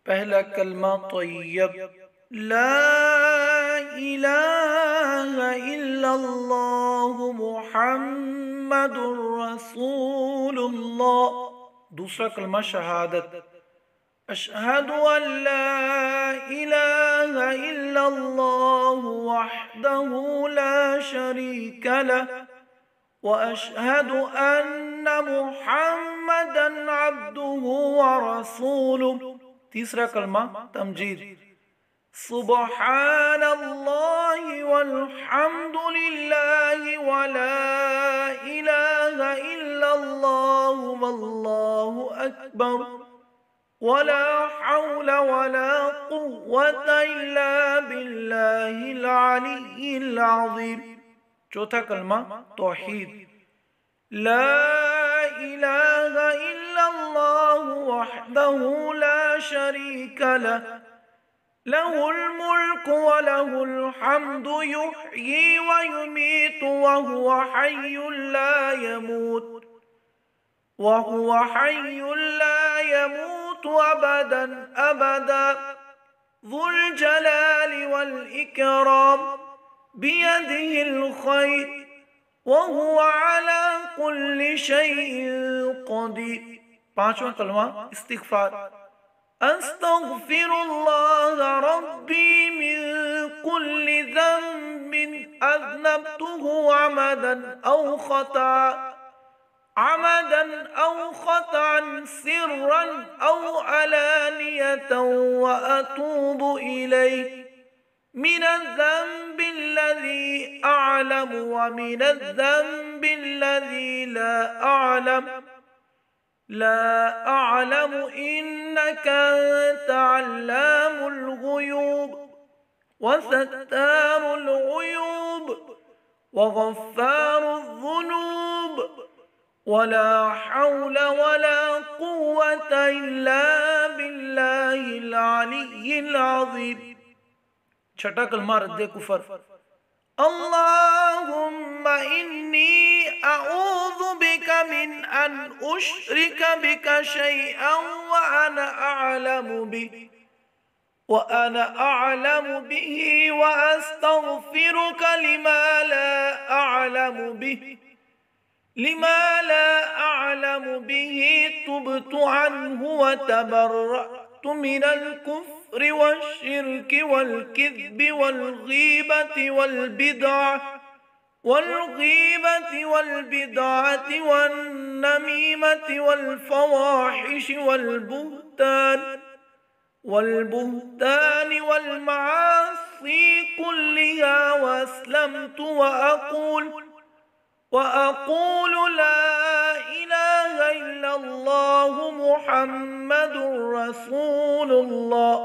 پہلا کلمہ طیب، لا الہ الا اللہ محمد رسول اللہ۔ دوسرا کلمہ شہادت، اشہد ان لا الہ الا اللہ وحدہ لا شریک لہ واشہد ان محمدا عبدہ ورسولہ۔ تیسرا کلمہ تمجید، سبحان اللہ والحمد للہ ولا الہ الا اللہ واللہ اکبر ولا حول ولا قوة الا باللہ العلی العظیم۔ چوتھا کلمہ توحید، لا الہ الا اللہ وحدہ لا شریک لہ لہ الملک وله الحمد یحیی ویمیت وہو حی لا يموت ابدا ابدا ذو الجلال والاکرام بیدہ الخیر وہو علی کل شیء قدیر۔ پانچواں کلمہ استغفار، استغفر اللہ ربی من کل ذنب اذنبته عمدا او خطأ سرا او علانیة واتوب الیہ من الذنب الذي اعلم ومن الذنب الذي لا أعلم إنك أنت علام الغيوب وستار العيوب وغفار الذنوب ولا حول ولا قوة إلا بالله العلي العظيم۔ چھٹا کلمہ رد کفر، اللہم انی اعوذ بک من ان اشرک بک شیئا وانا اعلم به واستغفرک لما لا اعلم به تبت عنه وتبرأت من الكفر والشرك والكذب والغيبة والبدعة والنميمة والفواحش والبهتان والمعاصي كلها، وأسلمت وأقول لا إله إلا الله محمد رسول الله۔